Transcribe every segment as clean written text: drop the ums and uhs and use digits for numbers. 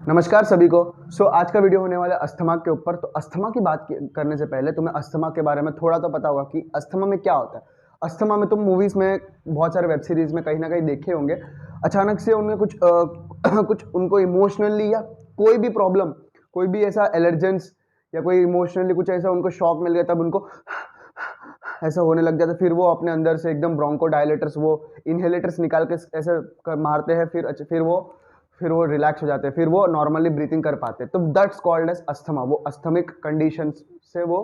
नमस्कार सभी को। आज का वीडियो होने वाला है अस्थमा के ऊपर। तो अस्थमा की करने से पहले तुम्हें अस्थमा के बारे में थोड़ा तो पता होगा कि अस्थमा में क्या होता है। अस्थमा में तुम मूवीज में, बहुत सारे वेब सीरीज में कहीं ना कहीं देखे होंगे, अचानक से उनमें कुछ कुछ उनको इमोशनली या कोई भी प्रॉब्लम, कोई भी ऐसा एलर्जेंस या कोई इमोशनली कुछ ऐसा उनको शॉक मिल गया, तब उनको ऐसा होने लग जाता है। फिर वो अपने अंदर से एकदम ब्रोंको डायलेटर्स, वो इनहेलेटर्स निकाल के ऐसे मारते हैं। फिर वो रिलैक्स हो जाते हैं, फिर वो नॉर्मली ब्रीथिंग कर पाते हैं। तो दैट्स कॉल्ड एज अस्थमा। वो अस्थमिक कंडीशन से वो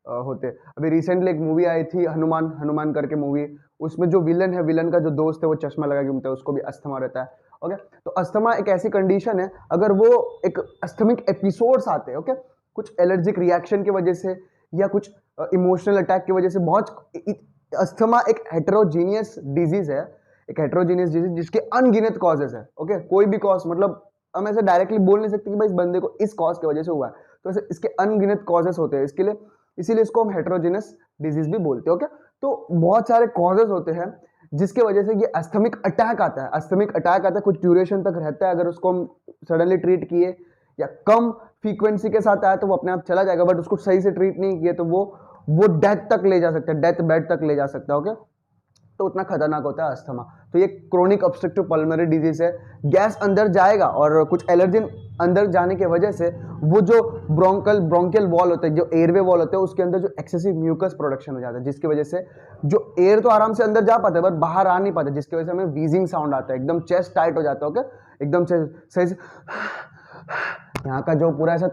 होते हैं। अभी रिसेंटली एक मूवी आई थी, हनुमान हनुमान करके मूवी। उसमें जो विलन है, विलन का जो दोस्त है, वो चश्मा लगा के घूमता है, उसको भी अस्थमा रहता है। ओके, तो अस्थमा एक ऐसी कंडीशन है, अगर वो एक अस्थमिक एपिसोड्स आते हैं, ओके, कुछ एलर्जिक रिएक्शन की वजह से या कुछ इमोशनल अटैक की वजह से, अस्थमा एक हेटेरोजीनियस डिजीज है। एक हेटेरोजीनियस डिजीज जिसके अनगिनत कॉजेस है। ओके, कोई भी कॉज, मतलब हम ऐसे डायरेक्टली बोल नहीं सकते कि भाई इस बंदे को इस कॉज की वजह से हुआ है। तो ऐसे इसके अनगिनत कॉजेस होते हैं इसके लिए, इसीलिए इसको हम हेटेरोजीनियस डिजीज भी बोलते हैं। ओके, तो बहुत सारे कॉजेस होते हैं जिसके वजह से ये अस्थमिक अटैक आता है। अस्थमिक अटैक आता है, कुछ ड्यूरेशन तक रहता है। अगर उसको हम सडनली ट्रीट किए या कम फ्रीक्वेंसी के साथ आया तो वो अपने आप चला जाएगा, बट उसको सही से ट्रीट नहीं किए तो वो डेथ तक ले जा सकता है, डेथ बेड तक ले जा सकता है। ओके, तो उतना खतरनाक होता है अस्थमा। तो ये क्रोनिक ऑब्स्ट्रक्टिव पल्मोनरी डिजीज है। गैस अंदर जाएगा और कुछ एलर्जिन अंदर जाने की वजह से वो जो ब्रोंकियल वॉल होता है, जो एयरवे वॉल होता है, उसके अंदर जो एक्सेसिव म्यूकस प्रोडक्शन हो जाता है, जिसकी वजह से जो एयर तो आराम से अंदर जा पाता है बट बाहर आ नहीं पाता, जिसकी वजह से हमें वीजिंग साउंड आता है, एकदम चेस्ट टाइट हो जाता है। ओके, एकदम सही से यहाँ का जो पूरा ऐसा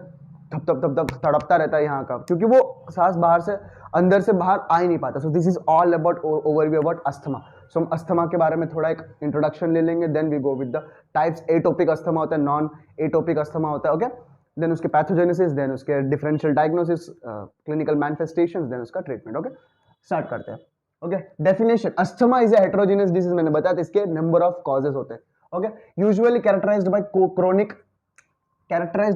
थप थप थप थप तड़पता रहता है यहाँ का, क्योंकि वो सांस बाहर से अंदर से बाहर आ ही नहीं पाता। So this is all about overview about asthma. So हम अस्थमा के बारे में थोड़ा एक इंट्रोडक्शन ले लेंगे, then we go with the types. Atopic asthma होता है, नॉन एटोपिक अस्थमा होता है। ओके, देन उसके पैथोजेनेसिस, देन उसके differential diagnosis, clinical manifestations, then उसका ट्रीटमेंट। ओके, स्टार्ट करते हैं। Okay, definition, asthma is a heterogeneous disease. मैंने बताया था इसके नंबर ऑफ कॉजेस होते हैं। Okay, usually characterised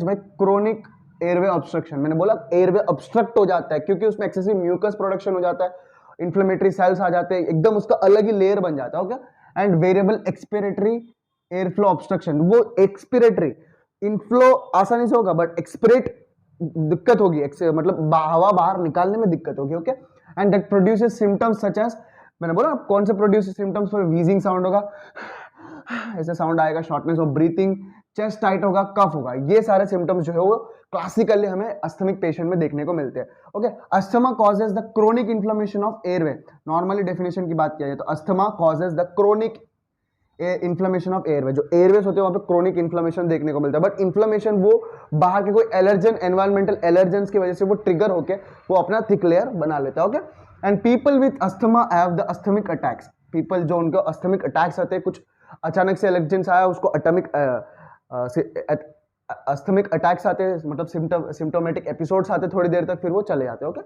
by chronic airway obstruction. मैंने बोला एयरवे ऑब्स्ट्रक्ट हो जाता है क्योंकि उसमें एक्सेसिव म्यूकस प्रोडक्शन हो जाता है, इन्फ्लेमेटरी सेल्स आ जाते हैं, एकदम उसका अलग ही लेयर बन जाता है। Okay, and variable expiratory air flow obstruction. वो एक्सपिरेटरी इनफ्लो आसानी से होगा बट एक्सपिरेट दिक्कत होगी, मतलब हवा बाहर निकालने में दिक्कत होगी। Okay, and that produces symptoms such as, मैंने बोला कौन से प्रोड्यूस सिम्टम्स पर, वीजिंग साउंड होगा, ऐसा साउंड आएगा, shortness of breathing, chest tight होगा, कफ होगा। ये सारे सिम्टम्स जो है वो क्लासिकली हमें अस्थमिक पेशेंट में देखने को मिलते हैं। Okay, asthma causes the chronic inflammation of airway. Normally definition की बात किया जाए तो asthma causes the chronic inflammation of airway. जो एयरवेज होते हैं वहां पे क्रोनिक इन्फ्लेमेशन देखने को मिलता है, बट इन्फ्लेमेशन वो बाहर के कोई एलर्जन, एनवायरमेंटल एलर्जेंस की वजह से वो ट्रिगर होकर वो अपना थिक लेयर बना लेता है। Okay, and people with asthma have the asthmatic attacks. People जो उनको अस्थमिक अटैक्स आते हैं, कुछ अचानक से एलर्जेंस आया, उसको अस्थमिक अटैक्स आते हैं, मतलब सिम्टोमेटिक एपिसोड्स आते हैं थोड़ी देर तक, फिर वो चले जाते हैं। ओके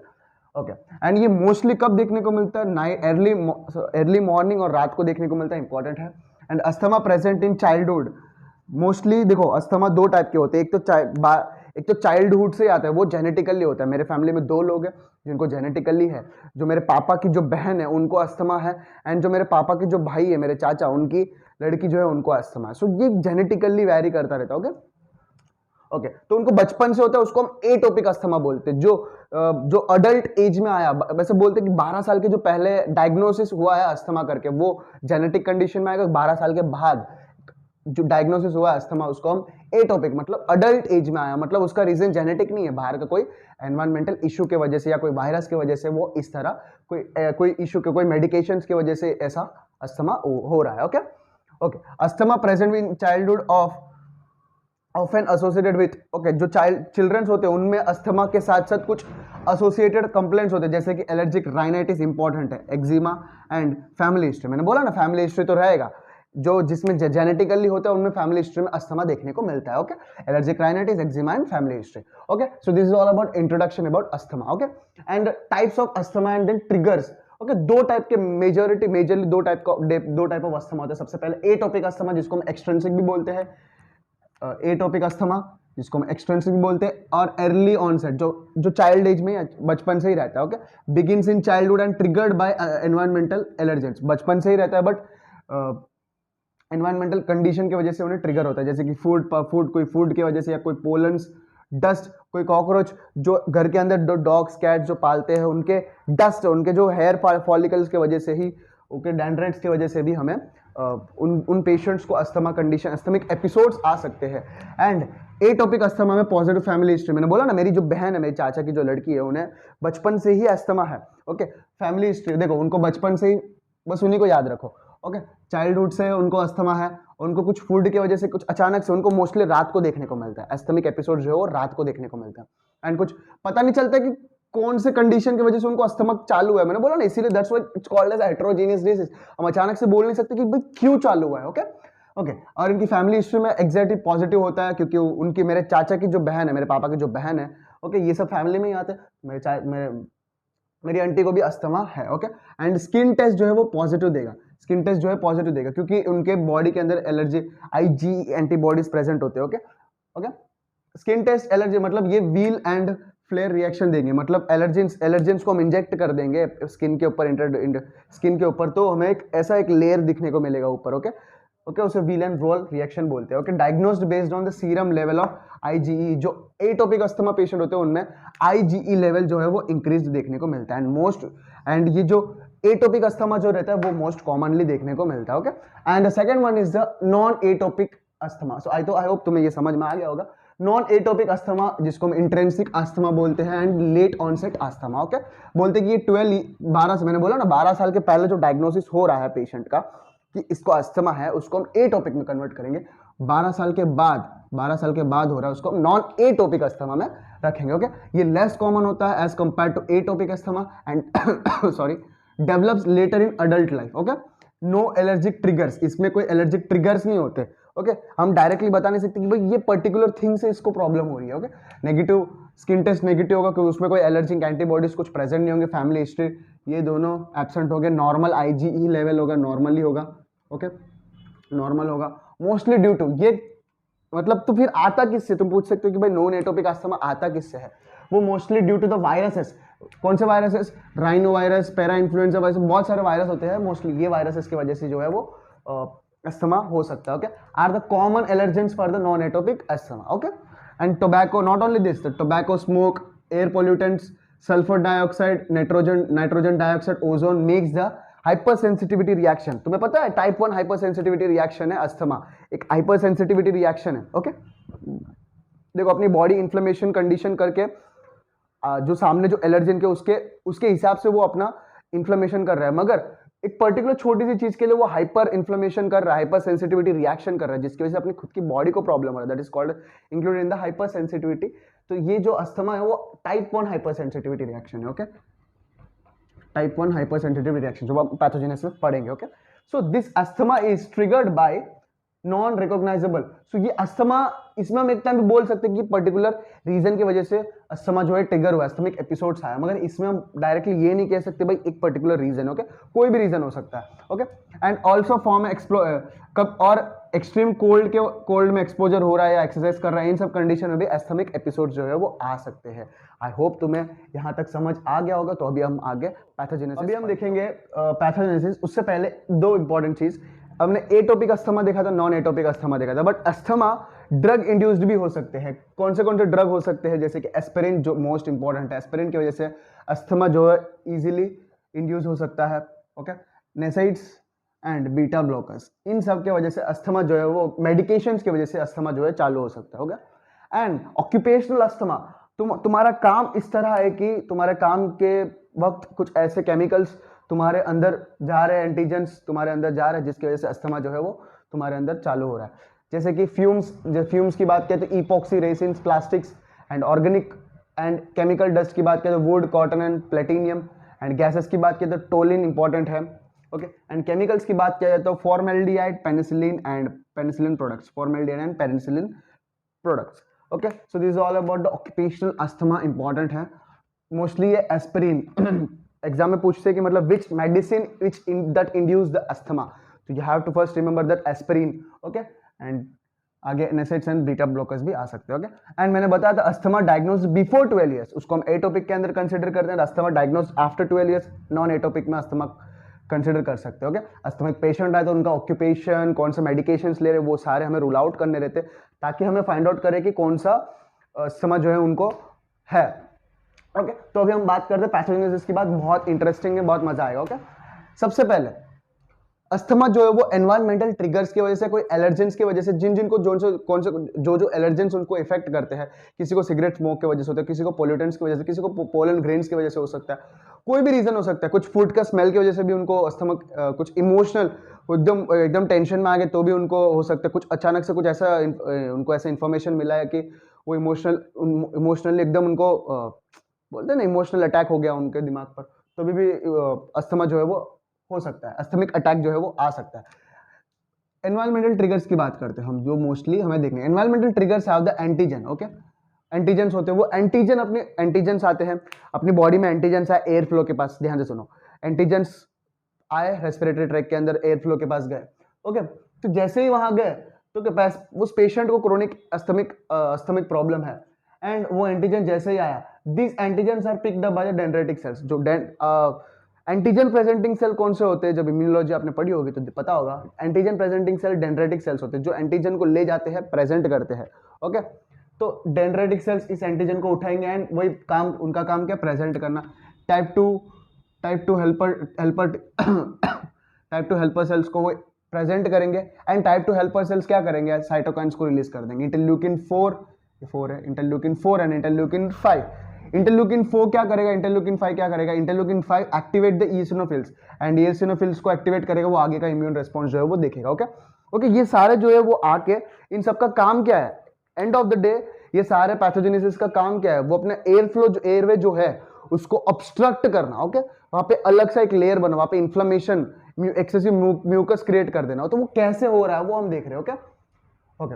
ओके, एंड ये मोस्टली कब देखने को मिलता है? अर्ली मॉर्निंग और रात को देखने को मिलता है, इंपॉर्टेंट है। And asthma present in childhood. Mostly देखो अस्थमा दो टाइप के होते हैं। एक तो चाइल्डहुड से आता है, वो जेनेटिकली होता है। मेरे फैमिली में 2 लोग हैं जिनको जेनेटिकली है। जो मेरे पापा की जो बहन है उनको अस्थमा है, एंड जो मेरे पापा की जो भाई है, मेरे चाचा, उनकी लड़की जो है उनको अस्थमा है। सो ये जेनेटिकली वैरी करता रहता है। ओके ओके, तो उनको बचपन से होता है, उसको हम एटोपिक अस्थमा बोलते हैं। जो अडल्ट एज में आया, वैसे बोलते हैं कि 12 साल के जो पहले डायग्नोसिस हुआ है अस्थमा करके, वो जेनेटिक कंडीशन में आएगा। 12 साल के बाद जो डायग्नोसिस हुआ है अस्थमा, उसको हम एटोपिक, मतलब अडल्ट एज में आया, मतलब उसका रीजन जेनेटिक नहीं है, बाहर का कोई एनवायरमेंटल इश्यू की वजह से या कोई वायरस की वजह से वो इस तरह कोई इश्यू के, कोई मेडिकेशंस की वजह से ऐसा अस्थमा हो रहा है। Okay okay, asthma present in childhood often associated with, okay, जो चिल्ड्रंस होते हैं उनमें अस्थमा के साथ साथ कुछ एसोसिएटेड कंप्लेंट्स होते हैं, जैसे कि एलर्जिक राइनाइटिस, इंपॉर्टेंट है, एक्जिमा एंड फैमिली हिस्ट्री। मैंने बोला ना फैमिली हिस्ट्री तो रहेगा, जो जिसमें जेनेटिकली होता है उनमें फैमिली हिस्ट्री में अस्थमा देखने को मिलता है। Okay, allergic rhinitis, eczema and family history. Okay, so this is all about introduction about asthma. Okay, and types of asthma and then triggers. Okay, दो टाइप के मेजरली दो टाइप ऑफ अस्थमा होता है। सबसे पहले एटोपिक अस्थमा, जिसको हम extrinsic भी बोलते हैं, एटोपिक अस्थमा जिसको हम एक्सट्रिंसिक भी बोलते हैं, और अर्ली ऑनसेट जो चाइल्ड एज में बचपन से ही रहता है। Okay, begins in childhood and triggered by environmental allergens. बचपन से ही रहता है बट एनवायरमेंटल कंडीशन की वजह से उन्हें ट्रिगर होता है, जैसे कि फूड कोई फूड की वजह से, या कोई पोलन्स, डस्ट, कोई कॉकरोच, जो घर के अंदर डॉग्स कैट जो पालते हैं उनके डस्ट, उनके जो हेयर फॉलिकल्स की वजह से ही, उनके डैंड्राइट्स की वजह से भी हमें उन पेशेंट्स को अस्थमा कंडीशन, अस्थमिक एपिसोड्स आ सकते हैं। एंड एटोपिक अस्थमा में पॉजिटिव फैमिली हिस्ट्री, मैंने बोला ना मेरी जो बहन है, मेरी चाचा की जो लड़की है, उन्हें बचपन से ही अस्थमा है। ओके, फैमिली हिस्ट्री देखो, उनको बचपन से ही, बस उन्हीं को याद रखो। ओके, चाइल्डहुड से उनको अस्थमा है, उनको कुछ फूड की वजह से, कुछ अचानक से, उनको मोस्टली रात को देखने को मिलता है, एस्थमिक एपिसोड जो है वो रात को देखने को मिलता है। एंड कुछ पता नहीं चलता कि कौन से कंडीशन की वजह से उनको अस्थमा चालू है, मैंने बोला ना, इसीलिए that's why it's called as heterogeneous disease. हम अचानक से बोल नहीं सकते कि भाई क्यों चालू हुआ है। ओके ओके, और इनकी फैमिली हिस्ट्री में एग्जैक्टली पॉजिटिव होता है, क्योंकि उनकी, मेरे चाचा की जो बहन है, मेरे पापा की जो बहन है, ओके, ये सब फैमिली में ही आते हैं। मेरी आंटी को भी अस्थमा है। ओके, एंड स्किन टेस्ट जो है वो पॉजिटिव देगा, स्किन टेस्ट जो है पॉजिटिव देगा, क्योंकि उनके बॉडी के अंदर एलर्जी आईजी एंटीबॉडीज प्रेजेंट होते हैं। Okay okay, skin test allergy मतलब ये व्हील एंड फ्लेयर रिएक्शन देंगे, मतलब एलर्जेंस को हम इंजेक्ट कर देंगे स्किन के ऊपर, स्किन के ऊपर, तो हमें एक ऐसा एक लेयर दिखने को मिलेगा ऊपर। ओके ओके, उसे व्हील एंड रोल रिएक्शन बोलते हैं। Okay, diagnosed based on the serum level of IgE, जो एटोपिक अस्थमा पेशेंट होते हैं उनमें आईजीई लेवल जो है वो इंक्रीज देखने को मिलता है। एंड ये जो एटोपिक अस्थमा जो रहता है वो मोस्ट कॉमनली देखने को मिलता है। Okay, and the second one is the non atopic asthma. So I hope तुम्हें ये समझ में आ गया होगा। नॉन एटोपिक अस्थमा, जिसको हम इंट्रिंसिक अस्थमा बोलते हैं, and late onset asthma. Okay, बोलते हैं कि ये 12 से, मैंने बोला ना 12 साल के पहले जो डायग्नोसिस हो रहा है पेशेंट का कि इसको अस्थमा है, उसको हम एटोपिक में कन्वर्ट करेंगे। 12 साल के बाद हो रहा है, उसको हम नॉन एटोपिक अस्थमा में रखेंगे। ओके, ये लेस कॉमन होता है as compare to atopic asthma and sorry develops later in adult life. Okay, no allergic triggers, इसमें कोई एलर्जिक ट्रिगर्स नहीं होते। ओके, हम डायरेक्टली बता नहीं सकते कि भाई ये पर्टिकुलर थिंग से इसको प्रॉब्लम हो रही है। Okay, negative skin test negative होगा क्योंकि उसमें कोई एलर्जिक एंटीबॉडीज कुछ प्रेजेंट नहीं होंगे, फैमिली हिस्ट्री ये दोनों एब्सेंट हो गए, नॉर्मल आईजीई लेवल होगा, नॉर्मली होगा। ओके, नॉर्मल होगा मोस्टली ड्यू टू ये, मतलब तो फिर आता किससे, तुम पूछ सकते हो कि भाई नॉन एटोपिक अस्थमा आता किससे है, वो mostly due to the viruses. कौन से viruses? Rhino virus, para influenza virus, बहुत सारे वायरस होते हैं, मोस्टली ये वायरसेस की वजह से जो है वो अस्थमा हो सकता है। Okay, are the common allergens for the non atopic asthma. Okay, and tobacco, not only this, tobacco, smoke, air pollutants, sulphur dioxide, nitrogen dioxide, ozone makes the hyper sensitivity reaction. तुम्हें पता है type 1 hyper sensitivity reaction है asthma, एक hyper sensitivity reaction है। Okay, देखो अपनी body inflammation condition करके जो सामने जो एलर्जन के उसके हिसाब से वो अपना इन्फ्लेमेशन कर रहा है, मगर एक पर्टिकुलर छोटी सी चीज के लिए वो हाइपर इन्फ्लेमेशन कर रहा है, हाइपर सेंसिटिविटी रिएक्शन कर रहा है, जिसकी वजह से अपनी खुद की बॉडी को प्रॉब्लम हो रहा है, that is called included in the hyper sensitivity. तो ये जो अस्थमा है वो टाइप 1 हाइपर सेंसिटिविटी रिएक्शन है। Okay, type 1 hyper sensitivity reaction जो आप पैथोजेनेसिस में पढ़ेंगे। Okay, so this asthma is triggered by non recognizable. So ये अस्थमा, इसमें हम एक टाइम भी बोल सकते हैं कि पर्टिकुलर रीजन की वजह से अस्थमा जो है ट्रिगर हुआ, अस्थमिक एपिसोड्स आया, मगर इसमें हम डायरेक्टली ये नहीं कह सकते भाई एक पर्टिकुलर रीजन। ओके, कोई भी रीजन हो सकता है। ओके, एंड ऑल्सो फॉर्म कब और एक्सट्रीम कोल्ड में एक्सपोजर हो रहा है या एक्सरसाइज कर रहा है, इन सब कंडीशन में भी अस्थमिक एपिसोड जो है वो आ सकते हैं। आई होप तुम्हें यहाँ तक समझ आ गया होगा। तो अभी हम आगे पैथोजेनेसिस, अभी हम देखेंगे पैथोजेनेसिस। उससे पहले दो इंपॉर्टेंट चीज, हमने एटोपिक अस्थमा देखा था, नॉन एटोपिक अस्थमा देखा था, बट अस्थमा ड्रग इंड्यूस्ड भी हो सकते हैं। कौन से ड्रग हो सकते हैं? जैसे कि एस्पिरिन जो मोस्ट इंपॉर्टेंट है, एस्पिरिन की वजह से अस्थमा जो है इजीली इंड्यूस हो सकता है। ओके, नेसाइड्स एंड बीटा ब्लॉकर्स, इन सब के वजह से अस्थमा जो है वो मेडिकेशंस की वजह से अस्थमा जो है चालू हो सकता है। ओके, एंड ऑक्यूपेशनल अस्थमा, तुम्हारा काम इस तरह है कि तुम्हारे काम के वक्त कुछ ऐसे केमिकल्स तुम्हारे अंदर जा रहे हैं, एंटीजेंस तुम्हारे अंदर जा रहे हैं, जिसकी वजह से अस्थमा जो है वो तुम्हारे अंदर चालू हो रहा है। जैसे कि फ्यूम्स की बात करें तो epoxy resins, plastics and organic and chemical dust की बात करें तो wood, cotton and platinum, and gases की बात करें तो टोलिन इंपॉर्टेंट है। ओके, एंड केमिकल्स की बात किया जाए तो formaldehyde, penicillin and penicillin products, formaldehyde and penicillin products. Okay, so this is all about the occupational asthma, important है मोस्टली। ये एस्पिरिन एग्जाम में पूछते हैं कि मतलब which medicine which that induce the asthma, तो you have to first remember that aspirin. Okay, and आगे NSAIDs and beta blockers भी आ सकते हैं। ओके, एंड मैंने बताया था अस्थमा डायग्नोज बिफोर 12 ईयर्स, उसको हम एटोपिक के अंदर कंसिडर करते हैं, asthma diagnose after 12 years, non atopic में अस्थमा कंसिडर कर सकते हो। ओके, अस्थमिक पेशेंट आए तो उनका ऑक्यूपेशन, कौन सा मेडिकेशंस ले रहे हैं, वो सारे हमें रूल आउट करने रहते ताकि हमें फाइंड आउट करें कि कौन सा अस्थमा जो है उनको है। ओके, तो अभी हम बात करते हैं पैथोजेनेसिस की बात, बहुत इंटरेस्टिंग है, बहुत मजा आएगा। ओके, सबसे पहले अस्थमा जो है वो एनवायरमेंटल ट्रिगर्स की वजह से, कोई एलर्जेंस की वजह से, जिनको कौन से जो एलर्जेंस उनको इफेक्ट करते हैं, किसी को सिगरेट स्मोक की वजह से होता है, किसी को पोल्यूटेंट्स की वजह से, किसी को पोलन ग्रेन्स की वजह से हो सकता है, कोई भी रीजन हो सकता है। कुछ फूड का स्मेल की वजह से भी उनको अस्थमा, कुछ इमोशनल, एकदम एकदम टेंशन में आ गए तो भी उनको हो सकता है, कुछ अचानक से कुछ ऐसा उनको ऐसा इन्फॉर्मेशन मिला है कि वो इमोशनली एकदम उनको बोलते हैं ना, इमोशनल अटैक हो गया उनके दिमाग पर, तो भी अस्थमा जो है वो हो सकता है, अस्थमिक अटैक जो है वो आ सकता है। एनवायरमेंटल ट्रिगर्स की बात करते हैं हम, जो मोस्टली हमें देखने, environmental triggers have the antigen. Okay, antigens होते हैं, वो एंटीजन अपने एंटीजेंस आते हैं अपनी बॉडी में, एंटीजेंस आए एयर फ्लो के पास, ध्यान से सुनो, एंटीजेंस आए रेस्पिरेटरी ट्रैक के अंदर, एयर फ्लो के पास गए। ओके, तो जैसे ही वहां गए तो उस पेशेंट को क्रोनिक अस्थमिक प्रॉब्लम है, एंड वो एंटीजन जैसे ही आया, this antigens are picked up by the dendritic cells. जो एंटीजन प्रेजेंटिंग सेल कौन से होते हैं, जब इम्यूनोलॉजी आपने पढ़ी होगी तो पता होगा, antigen presenting cell dendritic cells होते हैं, जो एंटीजन को ले जाते हैं, प्रेजेंट करते हैं। ओके, तो डेंड्राइटिक सेल्स इस एंटीजन को उठाएंगे एंड वही काम, उनका काम क्या, प्रेजेंट करना। टाइप टू हेल्पर सेल्स को वो प्रेजेंट करेंगे, and type two helper cells क्या करेंगे, साइटोकाइन्स को रिलीज कर देंगे। इंटरल्यूकिन 4 है, इंटरल्यूकिन 4 एंड इंटरल्यूकिन 5। इंटरल्यूकिन 4 क्या करेगा, इंटरल्यूकिन 5 क्या करेगा, interleukin 5 activate the eosinophils, and eosinophils को एक्टिवेट करेगा, वो आगे का इम्यून रिस्पॉन्स जो है वो देखेगा। ओके, ये सारे जो है वो आके, इन सबका काम क्या है, एंड ऑफ द डे ये सारे पैथोजेनेसिस का काम क्या है, वो अपने एयर फ्लो, जो एयरवे जो है उसको ऑब्स्ट्रक्ट करना। ओके, वहां पे अलग सा एक लेयर बना, वहां पे इन्फ्लेमेशन, एक्सेसिव म्यूकस क्रिएट कर देना। तो वो कैसे हो रहा है वो हम देख रहे हैं। ओके,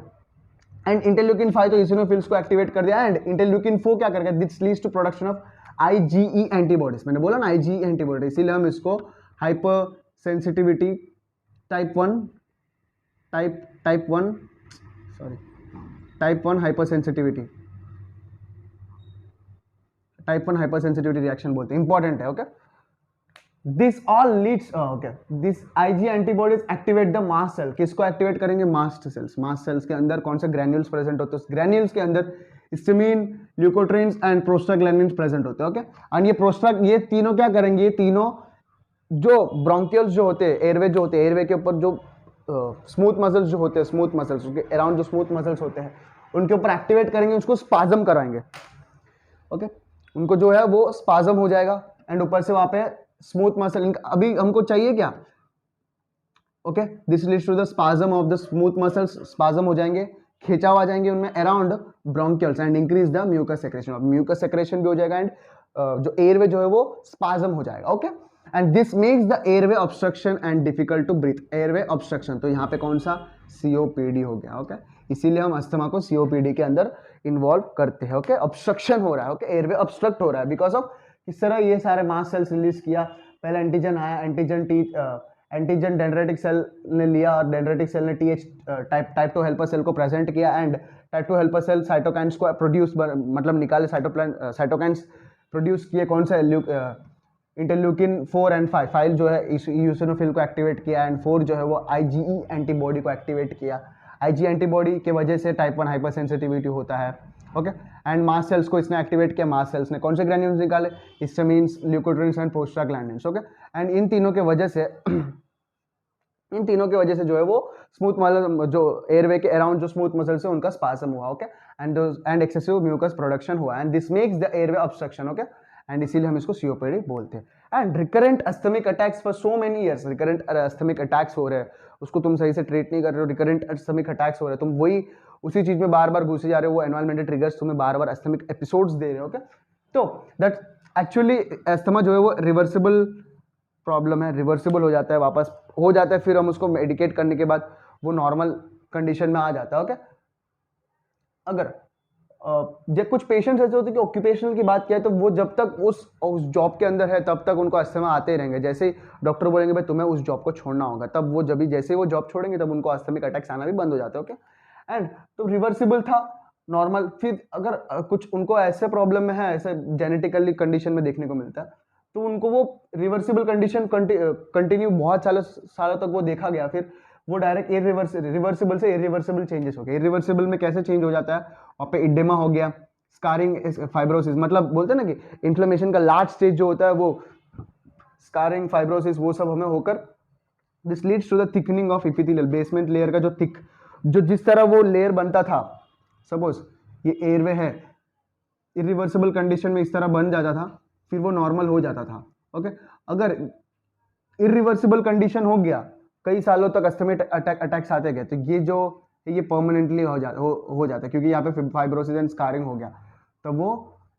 एंड इंटरल्यूकिन 5 तो ईओसिनोफिल्स को एक्टिवेट कर दिया, एंड इंटरल्यूकिन 4 क्या करेगा, this leads to production of IgE antibodies. मैंने बोला ना IgE एंटीबॉडी, इसीलिए हम इसको hyper sensitivity type 1 hyper sensitivity reaction बोलते हैं, इंपॉर्टेंट है। Okay, this all leads, this IG antibodies activate the mast cell. किसको एक्टिवेट करेंगे, मास्ट सेल्स के अंदर कौन से ग्रैन्यूल्स प्रेजेंट होते हैं, ग्रैन्यूल्स के अंदर हिस्टामिन, ल्यूकोट्रिन्स एंड प्रोस्टाग्लैंडिन्स प्रेजेंट होते हैं। ओके, एंड ये तीनों क्या करेंगे, ये तीनों जो ब्रोंकियल्स जो होते हैं, एयरवे जो होते हैं, एयरवे के ऊपर जो स्मूथ मसल्स जो होते हैं, स्मूथ मसल्स के अराउंड जो स्मूथ मसल्स होते हैं, उनके ऊपर एक्टिवेट करेंगे, उसको स्पाजम कराएंगे। ओके, उनको जो है वो स्पाजम हो जाएगा, एंड ऊपर से वहां पे स्मूथ मसल, अभी हमको चाहिए क्या, okay, this leads to the spasm of the smooth muscles, spasm हो जाएंगे, खिंचाव आ जाएंगे उनमें around bronchioles, and increase the mucus secretion, mucus secretion भी हो जाएगा, एंड जो एयरवे जो है वो स्पाजम हो जाएगा। Okay, and this makes the airway obstruction and difficult to breathe, airway obstruction, तो यहाँ पे कौन सा, COPD हो गया। ओके, इसीलिए हम अस्थमा को COPD के अंदर इन्वॉल्व करते हैं। ओके, ऑब्स्ट्रक्शन हो रहा है, ओके, एयरवे ऑब्स्ट्रक्ट हो रहा है बिकॉज ऑफ किस तरह ये सारे मास्ट सेल्स रिलीज किया, पहले एंटीजन आया, एंटीजन डेंड्राइटिक सेल ने लिया, और डेंड्राइटिक सेल ने TH टाइप 2 हेल्पर सेल को प्रेजेंट किया, and type 2 helper cell cytokines को प्रोड्यूस, मतलब निकाले, साइटोकाइन्स प्रोड्यूस किए, कौन सा, इंटरल्यूकिन 4 एंड 5 जो है ईओसिनोफिल को एक्टिवेट किया, एंड 4 जो है वो IgE एंटीबॉडी को एक्टिवेट किया। IgE एंटीबॉडी के वजह से टाइप 1 हाइपर सेंसिटिविटी होता है। ओके, एंड मास्ट सेल्स को इसने एक्टिवेट किया, मास्ट सेल्स ने कौन से ग्रैन्यूल्स निकाले, histamines, leukotrienes and prostaglandins. Okay, and इन तीनों के वजह से जो है वो स्मूथ मसल, जो एयरवे के अराउंड जो स्मूथ मसल्स है उनका स्पासम हुआ। Okay, and excessive mucus production हुआ, and this makes the airway obstruction. Okay, and इसीलिए हम इसको COPD बोलते हैं। And recurrent asthmatic attacks for so many years, recurrent asthmatic attacks हो रहे हैं, उसको तुम सही से ट्रीट नहीं कर रहे हो, रिकरेंट अस्थमिक अटैक्स हो रहे हैं, तुम वही उसी चीज में बार बार घुसे जा रहे हो, वो एनवायरमेंटल ट्रिगर्स तुम्हें बार बार अस्थमिक एपिसोड्स दे रहे हो। ओके, तो दैट एक्चुअली अस्थमा जो है वो रिवर्सिबल प्रॉब्लम है, रिवर्सिबल हो जाता है, वापस हो जाता है, फिर हम उसको मेडिकेट करने के बाद वो नॉर्मल कंडीशन में आ जाता है। ओके, अगर जब कुछ पेशेंट्स ऐसे होते हैं कि ऑक्यूपेशनल की बात किया है, तो वो जब तक उस जॉब के अंदर है तब तक उनको अस्थमा आते ही रहेंगे, जैसे ही डॉक्टर बोलेंगे भाई तुम्हें उस जॉब को छोड़ना होगा, तब वो जैसे ही वो जॉब छोड़ेंगे तब उनको अस्थमिक अटैक्स आना भी बंद हो जाते हैं। ओके, एंड तो रिवर्सिबल था, नॉर्मल। फिर अगर कुछ उनको ऐसे प्रॉब्लम में है, ऐसे जेनेटिकली कंडीशन में देखने को मिलता है, तो उनको वो रिवर्सिबल कंडीशन कंटिन्यू बहुत सालों सालों तक वो देखा गया, फिर वो डायरेक्ट रिवर्सिबल से इरिवर्सिबल चेंजेस हो गए। इरिवर्सिबल में कैसे चेंज हो जाता है, वहाँ पे इडेमा हो गया, स्कारिंग, फाइब्रोसिस, मतलब बोलते हैं ना कि इन्फ्लेमेशन का लास्ट स्टेज जो होता है वो स्कारिंग, फाइब्रोसिस, वो सब हमें होकर this leads to the thickening of epithelial basement layer का जो थिक, जो जिस तरह वो लेयर बनता था, सपोज ये एयरवे है, इरिवर्सिबल कंडीशन में इस तरह बन जाता था, फिर वो नॉर्मल हो जाता था। ओके, अगर इरिवर्सिबल कंडीशन हो गया, कई सालों तक अस्थमा अटैक्स आते गए, तो ये जो ये परमानेंटली हो जाता है, क्योंकि यहाँ पे फाइब्रोसिस एंड स्कारिंग हो गया, तब वो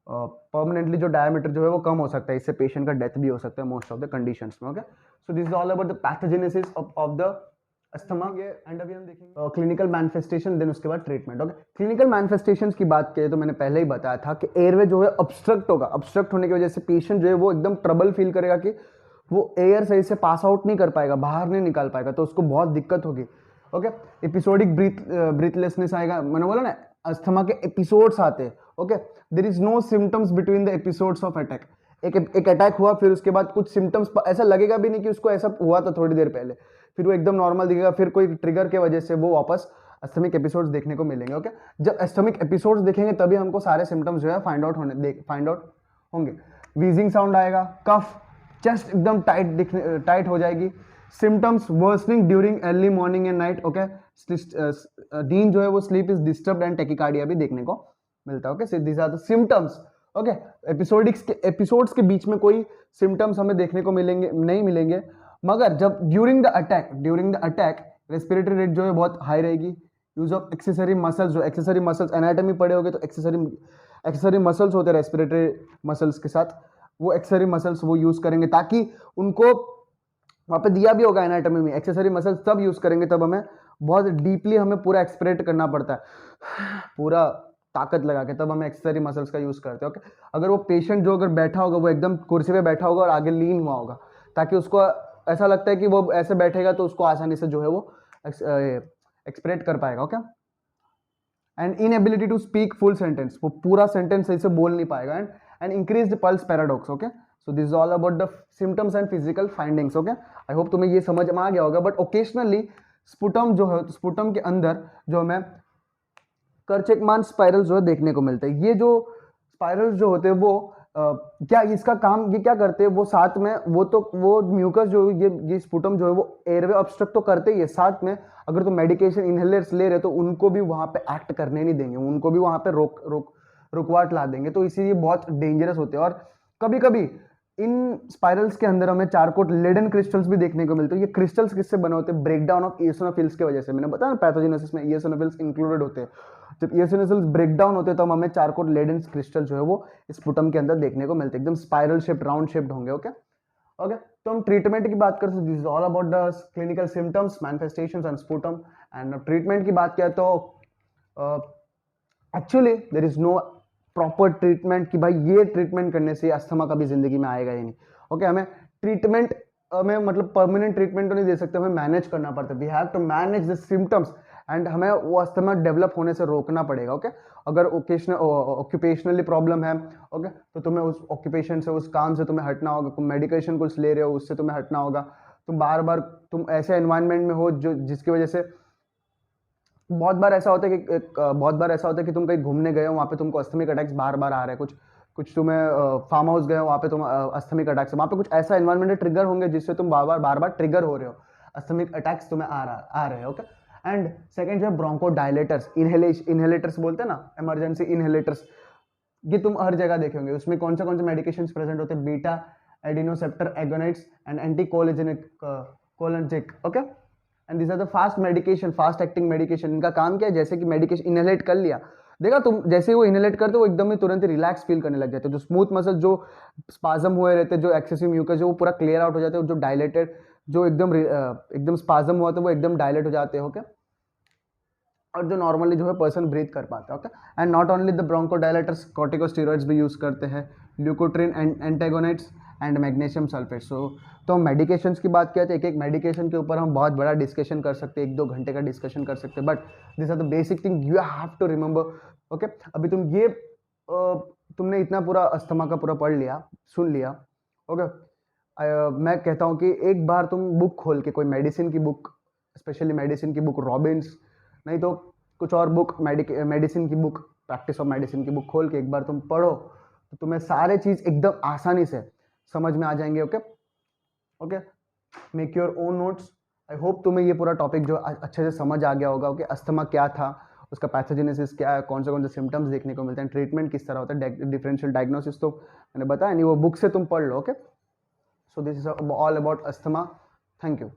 परमानेंटली जो डायमीटर जो है वो कम हो सकता है, इससे पेशेंट का डेथ भी हो सकता है मोस्ट ऑफ द कंडीशंस में। Okay, so this is all about the pathogenesis of the asthma. ये एंड अभी हम देखेंगे क्लिनिकल मैनिफेस्टेशन, देन उसके बाद ट्रीटमेंट। ओके, क्लिनिकल मैनिफेस्टेशंस की बात करें तो मैंने पहले ही बताया था कि एयरवे जो है ऑब्स्ट्रक्ट होगा, ऑब्स्ट्रक्ट होने की वजह से पेशेंट जो है वो एकदम ट्रबल फील करेगा कि वो एयर सही से पास आउट नहीं कर पाएगा, बाहर नहीं निकाल पाएगा, तो उसको बहुत दिक्कत होगी। ओके, एपिसोडिक ब्रीथलेसनेस आएगा, मैंने बोला ना अस्थमा के एपिसोड्स आते हैं। Okay, there is no symptoms between the episodes of attack. एक अटैक हुआ, फिर उसके बाद कुछ सिम्टम्स ऐसा लगेगा भी नहीं कि उसको ऐसा हुआ था थोड़ी देर पहले, फिर वो एकदम नॉर्मल दिखेगा, फिर कोई ट्रिगर के वजह से वो वापस अस्थमिक एपिसोड्स देखने को मिलेंगे। ओके, जब अस्थमिक एपिसोड्स देखेंगे तभी हमको सारे सिम्टम्स जो है फाइंड आउट होंगे। वीजिंग साउंड आएगा, कफ, चेस्ट एकदम टाइट हो जाएगी, symptoms worsening during early morning and night. Okay, नींद जो है वो sleep is disturbed and tachycardia भी देखने को मिलता है। Okay, these are the symptoms. Okay, episodes के बीच में कोई सिम्टम्स हमें देखने को नहीं मिलेंगे, मगर जब during the attack respiratory rate जो है बहुत हाई रहेगी। यूज ऑफ एक्सेसरी मसल्स, जो एक्सेसरी मसल्स एनाटॉमी पढ़े होगे तो एक्सेसरी मसल्स होते हैं रेस्पिरेटरी मसल्स के साथ, वो एक्सेसरी मसल्स वो यूज करेंगे, ताकि उनको वहाँ पे दिया भी होगा एनाटॉमी में, एक्सेसरी मसल्स तब यूज करेंगे, तब हमें बहुत डीपली हमें पूरा एक्सपिरेट करना पड़ता है, पूरा ताकत लगा के, तब हमें एक्सेसरी मसल्स का यूज करते हैं। ओके, अगर वो पेशेंट जो अगर बैठा होगा वो एकदम कुर्सी पे बैठा होगा और आगे लीन हुआ होगा, ताकि उसको ऐसा लगता है कि वो ऐसे बैठेगा तो उसको आसानी से जो है वो एक्सप्रेट कर पाएगा। Okay, and inability to speak full sentence, वो पूरा सेंटेंस सही से बोल नहीं पाएगा, and increased pulse paradox. Okay, so this is all about the symptoms and physical findings. Okay, I hope तुम्हें ये समझ में आ गया होगा। बट ओकेशनली स्पुटम जो है, स्पुटम के अंदर जो हमें करचेकमान स्पाइरल जो है देखने को मिलते हैं। ये जो स्पाइरल्स जो होते हैं वो क्या इसका काम, ये क्या करते हैं, वो साथ में वो म्यूकस जो ये स्पुटम जो है वो एयरवे ऑब्स्ट्रक्ट तो करते ही है, साथ में अगर तुम मेडिकेशन इनहेलर्स ले रहे तो उनको भी वहां पे एक्ट करने नहीं देंगे, उनको भी वहां पे रुकवाट ला देंगे, तो इसीलिए बहुत डेंजरस होते हैं। और कभी कभी इन स्पाइरल्स के अंदर हमें चारकोट लेडन क्रिस्टल्स भी देखने को मिलते हैं। ये क्रिस्टल्स किससे बने होते हैं, ब्रेकडाउन ऑफ इयोसिनोफिल्स की वजह से। मैंने बताया ना पैथोजेनेसिस में इयोसिनोफिल्स इंक्लूडेड होते हैं, जब इयोसिनोफिल्स ब्रेकडाउन होते हैं तो हमें चारकोट लेडन क्रिस्टल जो है वो स्पुटम के अंदर देखने को मिलते हैं, एकदम स्पाइरल शेप्ड, राउंड शेप्ड होंगे। ओके, तो हम ट्रीटमेंट की बात करते हैं, this is all about the clinical symptoms, manifestations and sputum. And treatment की बात किया तो actually there is no proper treatment कि भाई ये ट्रीटमेंट करने से अस्थमा कभी जिंदगी में आएगा ही नहीं। ओके, हमें ट्रीटमेंट में मतलब परमानेंट ट्रीटमेंट तो नहीं दे सकते, हमें मैनेज करना पड़ता है। We have to manage the symptoms and हमें वो अस्थमा डेवलप होने से रोकना पड़ेगा। ओके, अगर ऑक्यूपेशनली प्रॉब्लम है, ओके, तो तुम्हें उस ऑक्यूपेशन से, उस काम से तुम्हें हटना होगा। तुम मेडिकेशन कुछ ले रहे हो, उससे तुम्हें हटना होगा। तुम बार बार तुम ऐसे एनवायरनमेंट में हो जो जिसकी वजह से बहुत बार ऐसा होता है कि तुम कहीं घूमने गए हो, वहाँ पे तुमको अस्थमिक अटैक्स बार बार आ रहे हैं, कुछ तुम्हें फार्म हाउस गए हो, वहाँ पे तुम अस्थमिक अटैक्स, वहाँ पे कुछ ऐसा एनवायरमेंट ट्रिगर होंगे जिससे तुम बार बार ट्रिगर हो रहे हो, अस्थमिक अटैक्स तुम्हें आ रहे हैं। ओके, एंड सेकंड जो है ब्रोंको डायलेटर्स, इनहेलेटर्स बोलते हैं ना, इमरजेंसी इनहेलेटर्स, ये तुम हर जगह देखे होंगे। उसमें कौन से मेडिकेशन प्रेजेंट होते हैं, beta adrenoceptor agonists and anticholinergic. Okay, and this are the fast acting medication. इनका काम क्या है, जैसे कि मेडिकेशन इनहेलेट कर लिया, देखा तुम, जैसे ही वो इनहेलेट करते वो एकदम ही तुरंत रिलैक्स फील करने लग जाते हैं, जो स्मूथ मसल जो स्पाजम हुए रहते हैं, जो एक्सेसिव म्यूकस जो वो पूरा क्लियर आउट हो जाते हैं, जो डायलेटेड जो एकदम स्पाजम हुआ था वो एकदम डायलेट हो जाते हैं। ओके, और जो नॉर्मली जो है पर्सन ब्रीथ कर पाता है। Okay, and not only the bronchodilators, corticosteroids भी यूज करते हैं, ल्यूकोट्रिन एंटागोनाइड्स एंड मैग्नीशियम सल्फेट। तो हम मेडिकेशंस की बात किया, एक मेडिकेशन के ऊपर हम बहुत बड़ा डिस्कशन कर सकते हैं, 1-2 घंटे का डिस्कशन कर सकते हैं, but this are the basic thing you have to remember. Okay, अभी तुमने इतना पूरा अस्थमा का पूरा पढ़ लिया, सुन लिया, ओके। मैं कहता हूँ कि एक बार तुम बुक खोल के कोई मेडिसिन की बुक, स्पेशली मेडिसिन की बुक, रॉबिन्स, नहीं तो कुछ और बुक, मेडिसिन की बुक, प्रैक्टिस ऑफ मेडिसिन की बुक खोल के एक बार तुम पढ़ो, तो तुम्हें सारे चीज़ एकदम आसानी से समझ में आ जाएंगे। Okay. Okay, make your own notes. I hope तुम्हें ये पूरा टॉपिक जो अच्छे से समझ आ गया होगा कि अस्थमा क्या था, उसका पैथोजेनेसिस क्या है, कौन से सिम्टम्स देखने को मिलते हैं, ट्रीटमेंट किस तरह होता है, डिफरेंशियल डायग्नोसिस तो मैंने बताया नहीं, वो बुक से तुम पढ़ लो। Okay, so this is all about asthma. Thank you.